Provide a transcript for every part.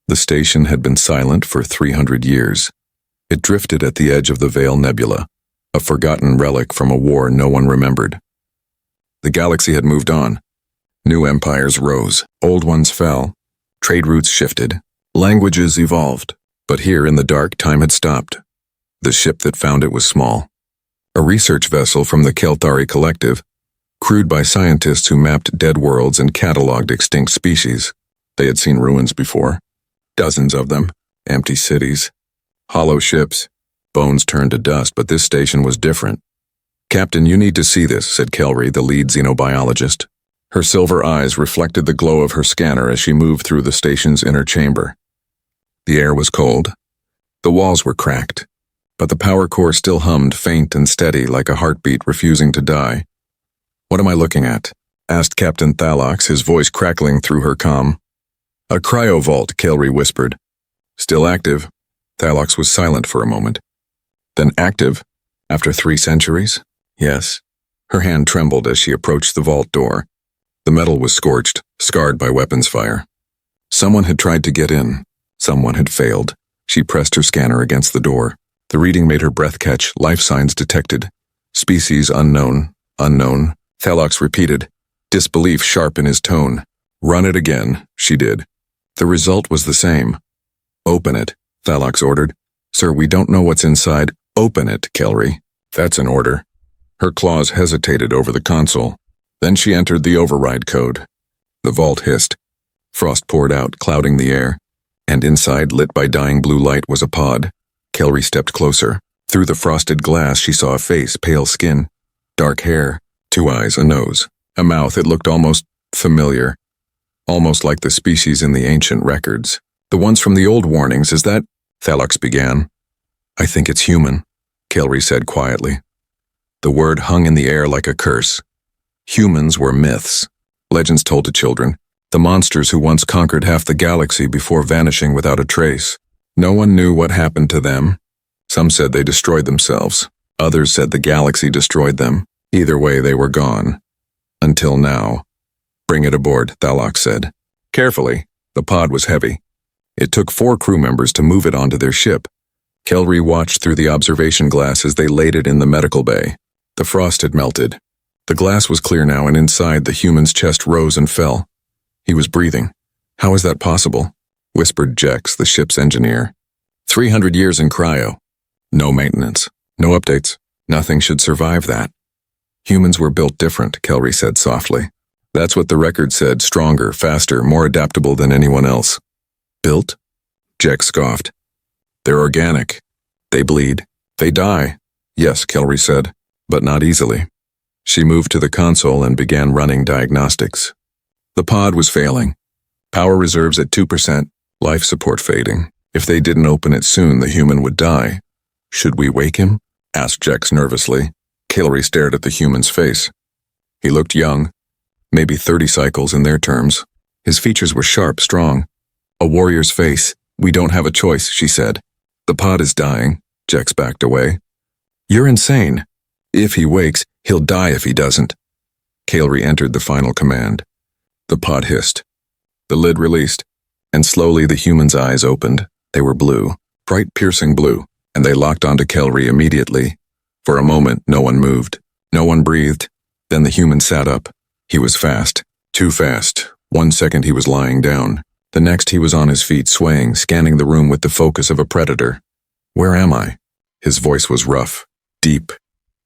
The station had been silent for 300 years. It drifted at the edge of the Veil Nebula, a forgotten relic from a war no one remembered. The galaxy had moved on. New empires rose, old ones fell, trade routes shifted, languages evolved, but here in the dark time had stopped. The ship that found it was small. A research vessel from the Kelthari Collective, crewed by scientists who mapped dead worlds and catalogued extinct species. They had seen ruins before. Dozens of them, empty cities, hollow ships, bones turned to dust, but this station was different. "Captain, you need to see this," said Kelry, the lead xenobiologist. Her silver eyes reflected the glow of her scanner as she moved through the station's inner chamber. The air was cold. The walls were cracked, but the power core still hummed faint and steady like a heartbeat refusing to die. "What am I looking at?" asked Captain Thalox, his voice crackling through her comm. "A cryo vault," Kelry whispered. "Still active." Thalox was silent for a moment. "Then active? After 3 centuries?" "Yes." Her hand trembled as she approached the vault door. The metal was scorched, scarred by weapons fire. Someone had tried to get in. Someone had failed. She pressed her scanner against the door. The reading made her breath catch. Life signs detected. Species unknown. Unknown. Thalox repeated, disbelief sharp in his tone. "Run it again." She did. The result was the same. "Open it," Thalox ordered. "Sir, we don't know what's inside." "Open it, Kelry." "That's an order." Her claws hesitated over the console. Then she entered the override code. The vault hissed. Frost poured out, clouding the air. And inside, lit by dying blue light, was a pod. Kelry stepped closer. Through the frosted glass, she saw a face, pale skin, dark hair, 2 eyes, a nose, a mouth. It looked almost familiar. Almost like the species in the ancient records. "The ones from the old warnings, is that?" Thalox began. "I think it's human," Kelry said quietly. The word hung in the air like a curse. Humans were myths, legends told to children, the monsters who once conquered half the galaxy before vanishing without a trace. No one knew what happened to them. Some said they destroyed themselves. Others said the galaxy destroyed them. Either way, they were gone. Until now. "Bring it aboard," Thalox said. Carefully, the pod was heavy. It took 4 crew members to move it onto their ship. Kelry watched through the observation glass as they laid it in the medical bay. The frost had melted. The glass was clear now, and inside, the human's chest rose and fell. He was breathing. "How is that possible?" whispered Jex, the ship's engineer. 300 years in cryo. No maintenance. No updates. Nothing should survive that. "Humans were built different," Kelry said softly. "That's what the record said, stronger, faster, more adaptable than anyone else." "Built?" Jex scoffed. "They're organic. They bleed. They die." "Yes," Kelry said, "but not easily." She moved to the console and began running diagnostics. The pod was failing. Power reserves at 2%, life support fading. If they didn't open it soon, the human would die. "Should we wake him?" asked Jex nervously. Kelry stared at the human's face. He looked young, maybe 30 cycles in their terms. His features were sharp, strong. "A warrior's face. We don't have a choice," she said. "The pod is dying." Jex backed away. "You're insane. If he wakes, he'll die if he doesn't." Kelry entered the final command. The pod hissed. The lid released, and slowly the human's eyes opened. They were blue, bright piercing blue, and they locked onto Kelry immediately. For a moment, no one moved. No one breathed. Then the human sat up. He was fast. Too fast. 1 second he was lying down. The next he was on his feet, swaying, scanning the room with the focus of a predator. "Where am I?" His voice was rough, deep.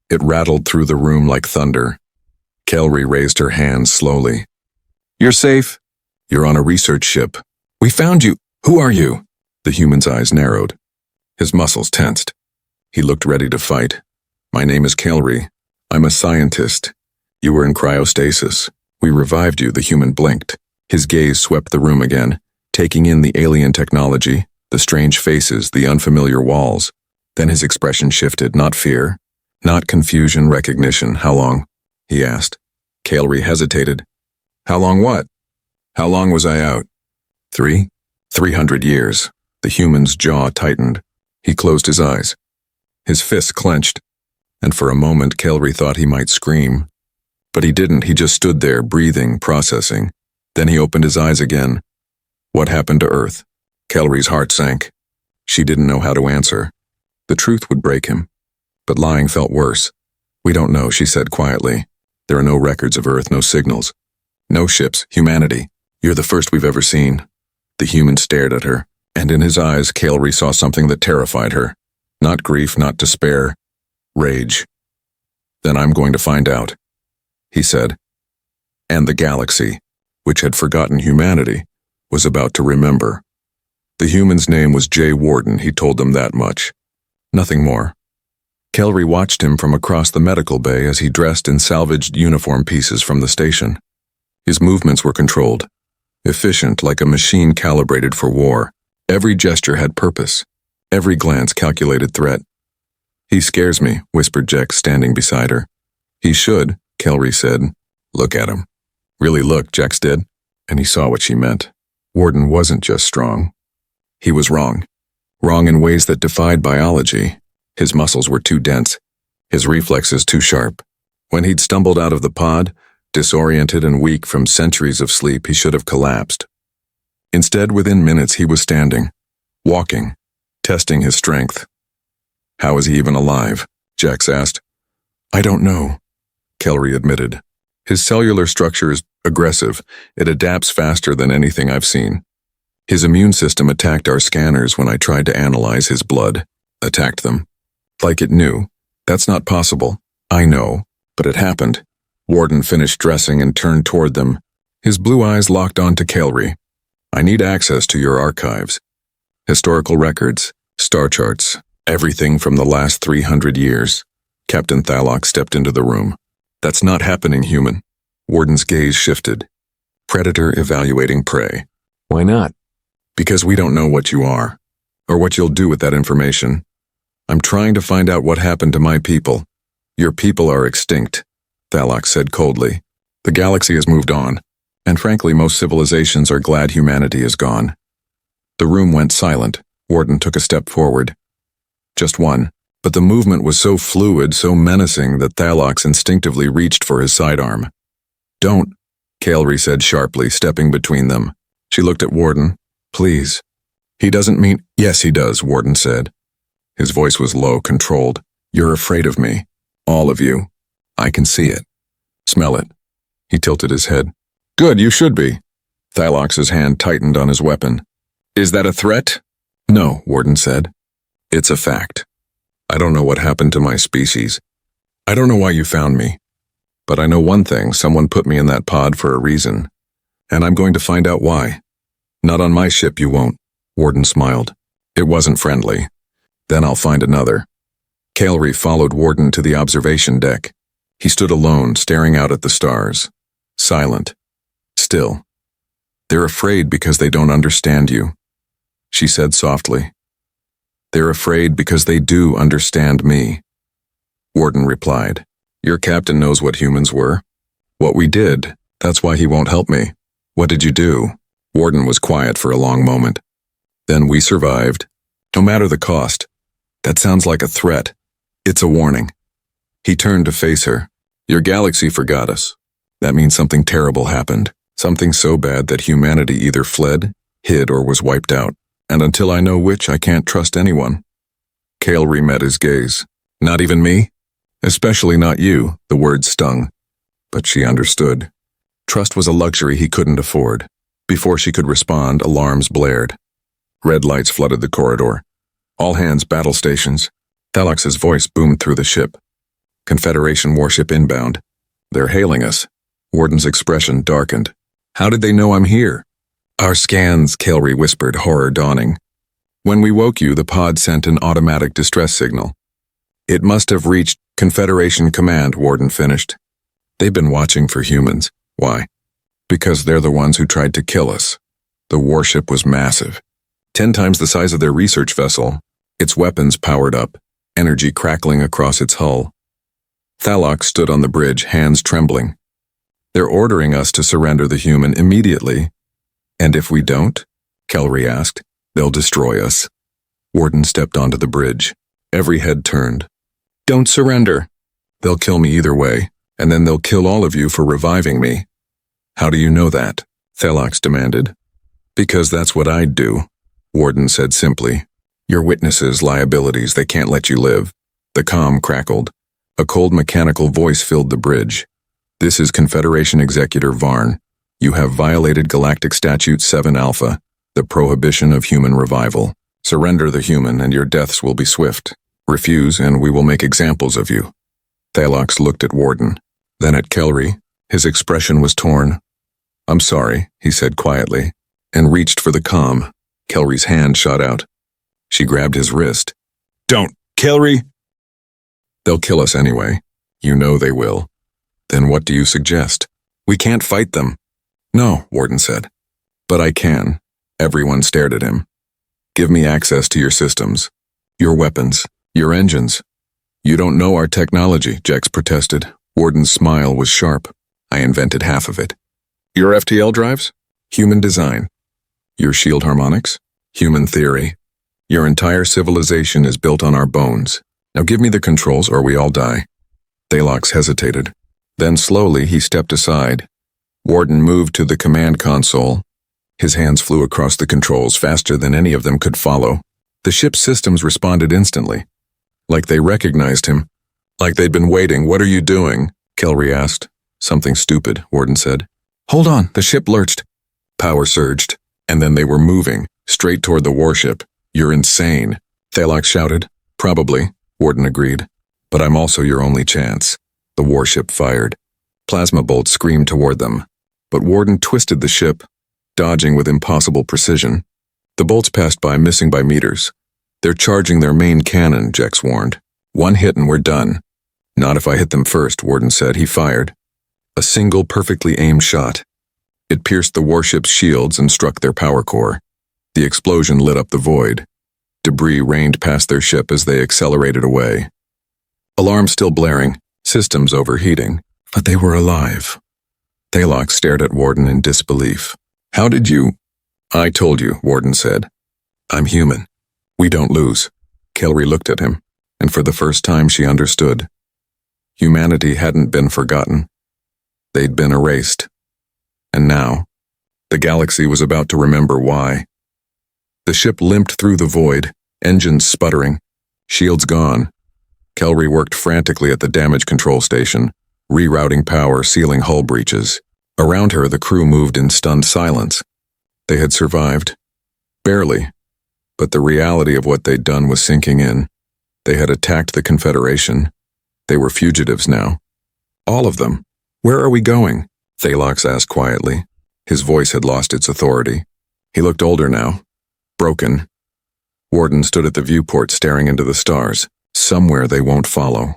It rattled through the room like thunder. Kelry raised her hands slowly. "You're safe. You're on a research ship. We found you. Who are you?" The human's eyes narrowed. His muscles tensed. He looked ready to fight. "My name is Kelry. I'm a scientist. You were in cryostasis. We revived you," the human blinked. His gaze swept the room again, taking in the alien technology, the strange faces, the unfamiliar walls. Then his expression shifted, not fear, not confusion, recognition. "How long?" he asked. Kelry hesitated. "How long what?" "How long was I out?" 300 years. The human's jaw tightened. He closed his eyes. His fists clenched, and for a moment Kelry thought he might scream. But he didn't. He just stood there, breathing, processing. Then he opened his eyes again. "What happened to Earth?" Kellery's heart sank. She didn't know how to answer. The truth would break him. But lying felt worse. "We don't know," she said quietly. "There are no records of Earth, no signals. No ships, humanity. You're the first we've ever seen." The human stared at her, and in his eyes, Kellery saw something that terrified her. Not grief, not despair. Rage. "Then I'm going to find out," he said. And the galaxy, which had forgotten humanity, was about to remember. The human's name was Jay Warden, he told them that much. Nothing more. Kellery watched him from across the medical bay as he dressed in salvaged uniform pieces from the station. His movements were controlled, efficient like a machine calibrated for war. Every gesture had purpose, every glance calculated threat. "He scares me," whispered Jack, standing beside her. "He should," Kellery said. "Look at him." "Really look," Jax did, and he saw what she meant. Warden wasn't just strong. He was wrong. Wrong in ways that defied biology. His muscles were too dense, his reflexes too sharp. When he'd stumbled out of the pod, disoriented and weak from centuries of sleep, he should have collapsed. Instead, within minutes, he was standing, walking, testing his strength. "How is he even alive?" Jax asked. "I don't know," Kellery admitted. "His cellular structure is aggressive. It adapts faster than anything I've seen. His immune system attacked our scanners when I tried to analyze his blood. Attacked them. Like it knew. That's not possible. I know, but it happened." Warden finished dressing and turned toward them. His blue eyes locked onto Kellery. "I need access to your archives. Historical records, star charts, everything from the last 300 years. Captain Thalok stepped into the room. "That's not happening, human." Warden's gaze shifted. "Predator evaluating prey." Why not? "Because we don't know what you are, or what you'll do with that information. I'm trying to find out what happened to my people." "Your people are extinct," Thalok said coldly. "The galaxy has moved on, and frankly most civilizations are glad humanity is gone." The room went silent. Warden took a step forward. Just one, but the movement was so fluid, so menacing that Thalok instinctively reached for his sidearm. "Don't," Kellery said sharply, stepping between them. She looked at Warden. "Please." "He doesn't mean—" "Yes, he does," Warden said. His voice was low, controlled. "You're afraid of me. All of you. I can see it. Smell it." He tilted his head. "Good, you should be." Thalok's hand tightened on his weapon. "Is that a threat?" "No," Warden said. "It's a fact. I don't know what happened to my species. I don't know why you found me. But I know one thing, someone put me in that pod for a reason. And I'm going to find out why. Not on my ship, you won't." Warden smiled. "It wasn't friendly. Then I'll find another." Kellery followed Warden to the observation deck. He stood alone, staring out at the stars. Silent. Still. "They're afraid because they don't understand you," she said softly. "They're afraid because they do understand me." Warden replied. "Your captain knows what humans were. What we did, that's why he won't help me." "What did you do?" Warden was quiet for a long moment. "Then we survived. No matter the cost." "That sounds like a threat." "It's a warning." He turned to face her. "Your galaxy forgot us. That means something terrible happened. Something so bad that humanity either fled, hid, or was wiped out. And until I know which, I can't trust anyone." Kellery met his gaze. "Not even me?" "Especially not you," the words stung. But she understood. Trust was a luxury he couldn't afford. Before she could respond, alarms blared. Red lights flooded the corridor. "All hands, battle stations." Thalok's voice boomed through the ship. "Confederation warship inbound. They're hailing us." Warden's expression darkened. "How did they know I'm here?" "Our scans," Kellery whispered, horror dawning. "When we woke you, the pod sent an automatic distress signal. It must have reached Confederation Command," Warden finished. "They've been watching for humans. Why? Because they're the ones who tried to kill us." The warship was massive. 10 times the size of their research vessel, its weapons powered up, energy crackling across its hull. Thalok stood on the bridge, hands trembling. "They're ordering us to surrender the human immediately." "And if we don't?" Kellery asked. "They'll destroy us." Warden stepped onto the bridge. Every head turned. "Don't surrender." "They'll kill me either way, and then they'll kill all of you for reviving me." "How do you know that?" Thalok demanded. "Because that's what I'd do." Warden said simply. Your witnesses, liabilities, they can't let you live. The comm crackled. A cold mechanical voice filled the bridge. This is Confederation Executor Varn. You have violated Galactic Statute 7 Alpha, the prohibition of human revival. Surrender the human and your deaths will be swift. Refuse and we will make examples of you. Thalox looked at Warden, then at Kelry. His expression was torn. I'm sorry, he said quietly, and reached for the comm. Kelry's hand shot out. She grabbed his wrist. Don't, Kelry! They'll kill us anyway. You know they will. Then what do you suggest? We can't fight them. No, Warden said. But I can. Everyone stared at him. Give me access to your systems. Your weapons. Your engines. You don't know our technology, Jex protested. Warden's smile was sharp. I invented half of it. Your FTL drives? Human design. Your shield harmonics? Human theory. Your entire civilization is built on our bones. Now give me the controls or we all die. Thalox hesitated. Then slowly he stepped aside. Warden moved to the command console. His hands flew across the controls faster than any of them could follow. The ship's systems responded instantly. Like they recognized him. Like they'd been waiting. What are you doing? Kelry asked. Something stupid, Warden said. Hold on, the ship lurched. Power surged, and then they were moving, straight toward the warship. You're insane, Thalox shouted. Probably, Warden agreed. But I'm also your only chance. The warship fired. Plasma bolts screamed toward them. But Warden twisted the ship, dodging with impossible precision. The bolts passed by, missing by meters. They're charging their main cannon, Jex warned. One hit and we're done. Not if I hit them first, Warden said. He fired. A single perfectly aimed shot. It pierced the warship's shields and struck their power core. The explosion lit up the void. Debris rained past their ship as they accelerated away. Alarms still blaring, systems overheating, but they were alive. Thalox stared at Warden in disbelief. How did you? I told you, Warden said. I'm human. We don't lose. Kelry looked at him, and for the first time she understood. Humanity hadn't been forgotten. They'd been erased. And now, the galaxy was about to remember why. The ship limped through the void, engines sputtering, shields gone. Kelry worked frantically at the damage control station, rerouting power, sealing hull breaches. Around her, the crew moved in stunned silence. They had survived. Barely. But the reality of what they'd done was sinking in. They had attacked the Confederation. They were fugitives now. All of them. Where are we going? Thalox asked quietly. His voice had lost its authority. He looked older now. Broken. Warden stood at the viewport staring into the stars. Somewhere they won't follow.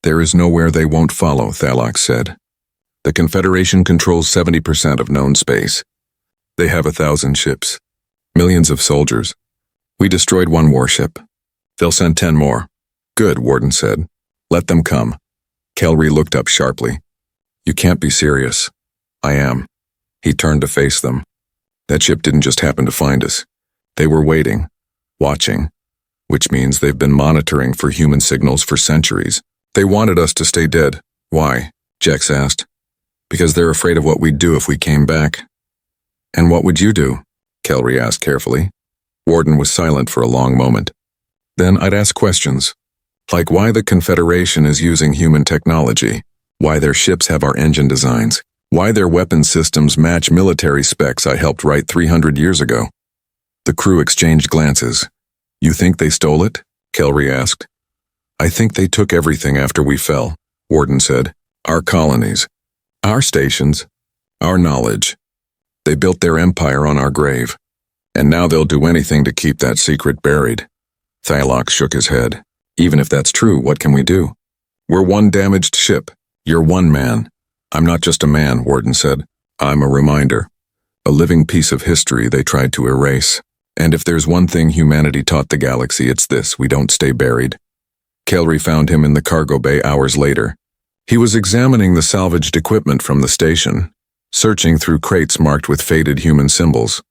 There is nowhere they won't follow, Thalox said. The Confederation controls 70% of known space. They have 1,000 ships. Millions of soldiers. We destroyed one warship. They'll send 10 more. Good, Warden said. Let them come. Kelry looked up sharply. You can't be serious. I am. He turned to face them. That ship didn't just happen to find us. They were waiting, watching, which means they've been monitoring for human signals for centuries. They wanted us to stay dead. Why? Jex asked. Because they're afraid of what we'd do if we came back. And what would you do? Kelry asked carefully. Warden was silent for a long moment. Then I'd ask questions, like why the Confederation is using human technology, why their ships have our engine designs, why their weapon systems match military specs I helped write 300 years ago. The crew exchanged glances. You think they stole it? Kelry asked. I think they took everything after we fell, Warden said. Our colonies, our stations, our knowledge. They built their empire on our grave. And now they'll do anything to keep that secret buried. Thalox shook his head. Even if that's true, what can we do? We're one damaged ship. You're one man. I'm not just a man, Warden said. I'm a reminder. A living piece of history they tried to erase. And if there's one thing humanity taught the galaxy, it's this: we don't stay buried. Kelry found him in the cargo bay hours later. He was examining the salvaged equipment from the station, searching through crates marked with faded human symbols.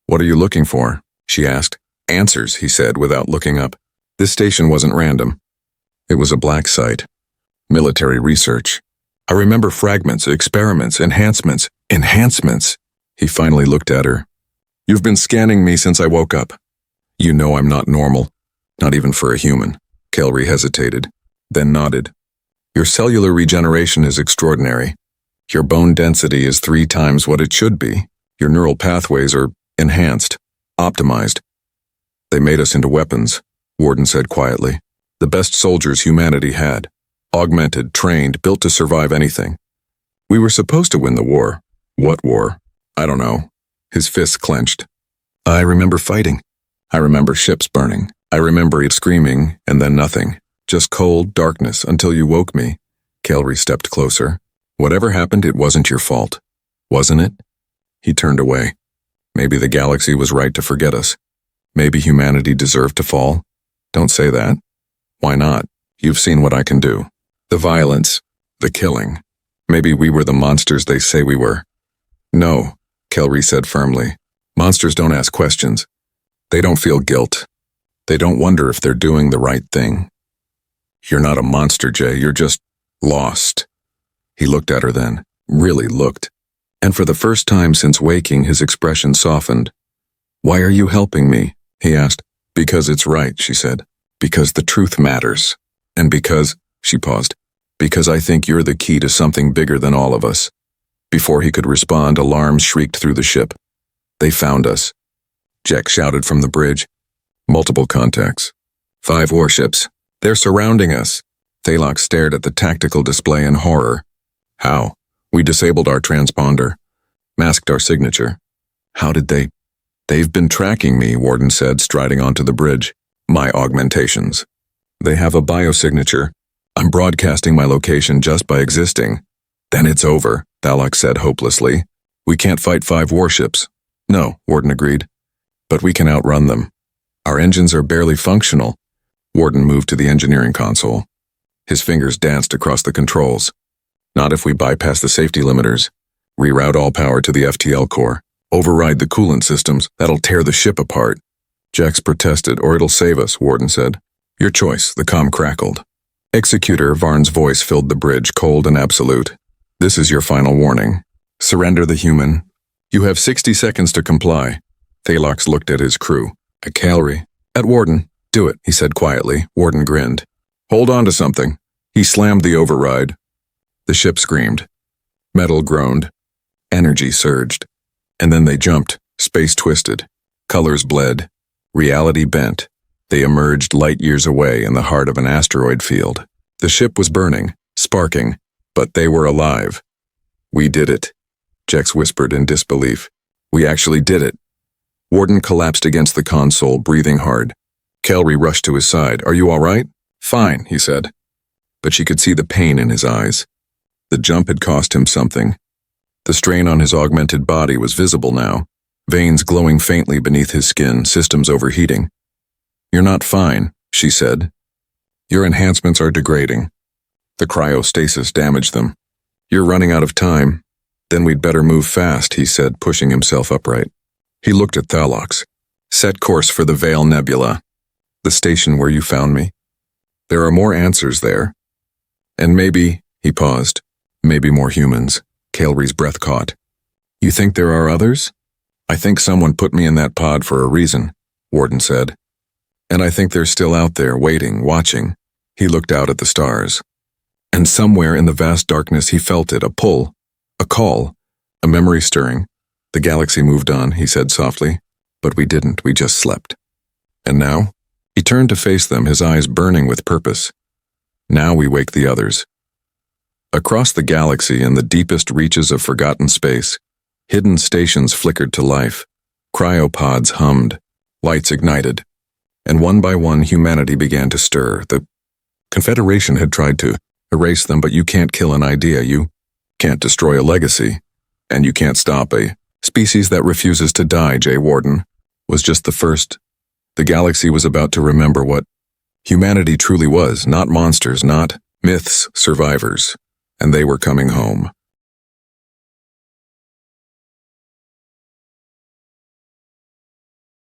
What are you looking for? She asked. Answers, he said without looking up. This station wasn't random. It was a black site. Military research. I remember fragments, experiments, enhancements. Enhancements! He finally looked at her. You've been scanning me since I woke up. You know I'm not normal. Not even for a human. Kelry hesitated, then nodded. Your cellular regeneration is extraordinary. Your bone density is 3 times what it should be. Your neural pathways are enhanced, optimized. They made us into weapons, Warden said quietly. The best soldiers humanity had. Augmented, trained, built to survive anything. We were supposed to win the war. What war? I don't know. His fists clenched. I remember fighting. I remember ships burning. I remember it screaming, and then nothing. Just cold darkness until you woke me. Kelry stepped closer. Whatever happened, it wasn't your fault. Wasn't it? He turned away. Maybe the galaxy was right to forget us. Maybe humanity deserved to fall. Don't say that. Why not? You've seen what I can do. The violence. The killing. Maybe we were the monsters they say we were. No, Kelry said firmly. Monsters don't ask questions. They don't feel guilt. They don't wonder if they're doing the right thing. You're not a monster, Jay. You're just lost. He looked at her then, really looked. And for the first time since waking, his expression softened. Why are you helping me? He asked. Because it's right, she said. Because the truth matters. And because, she paused, because I think you're the key to something bigger than all of us. Before he could respond, alarms shrieked through the ship. They found us. Jack shouted from the bridge. Multiple contacts. 5 warships. They're surrounding us. Thalok stared at the tactical display in horror. How? We disabled our transponder. Masked our signature. How did they? They've been tracking me, Warden said, striding onto the bridge. My augmentations. They have a biosignature. I'm broadcasting my location just by existing. Then it's over, Thalok said hopelessly. We can't fight 5 warships. No, Warden agreed. But we can outrun them. Our engines are barely functional. Warden moved to the engineering console. His fingers danced across the controls. Not if we bypass the safety limiters. Reroute all power to the FTL core. Override the coolant systems. That'll tear the ship apart. Jax protested, or it'll save us, Warden said. Your choice, the comm crackled. Executor, Varn's voice filled the bridge, cold and absolute. This is your final warning. Surrender the human. You have 60 seconds to comply. Thalox looked at his crew. At Kelry. At Warden. Do it, he said quietly. Warden grinned. Hold on to something. He slammed the override. The ship screamed. Metal groaned. Energy surged. And then they jumped. Space twisted. Colors bled. Reality bent. They emerged light years away in the heart of an asteroid field. The ship was burning, sparking, but they were alive. We did it, Jex whispered in disbelief. We actually did it. Warden collapsed against the console, breathing hard. Kelry rushed to his side. Are you all right? Fine, he said. But she could see the pain in his eyes. The jump had cost him something. The strain on his augmented body was visible now, veins glowing faintly beneath his skin, systems overheating. You're not fine, she said. Your enhancements are degrading. The cryostasis damaged them. You're running out of time. Then we'd better move fast, he said, pushing himself upright. He looked at Thalox. Set course for the Veil Nebula, the station where you found me. There are more answers there. And maybe, he paused, maybe more humans. Kelry's breath caught. You think there are others? I think someone put me in that pod for a reason, Warden said. And I think they're still out there, waiting, watching. He looked out at the stars. And somewhere in the vast darkness he felt it, a pull, a call, a memory stirring. The galaxy moved on, he said softly. But we didn't, we just slept. And now? He turned to face them, his eyes burning with purpose. Now we wake the others. Across the galaxy, in the deepest reaches of forgotten space, hidden stations flickered to life. Cryopods hummed, lights ignited. And one by one, humanity began to stir. The Confederation had tried to erase them, but you can't kill an idea, you can't destroy a legacy, and you can't stop a species that refuses to die, J. Warden, was just the first. The galaxy was about to remember what humanity truly was, not monsters, not myths, survivors, and they were coming home.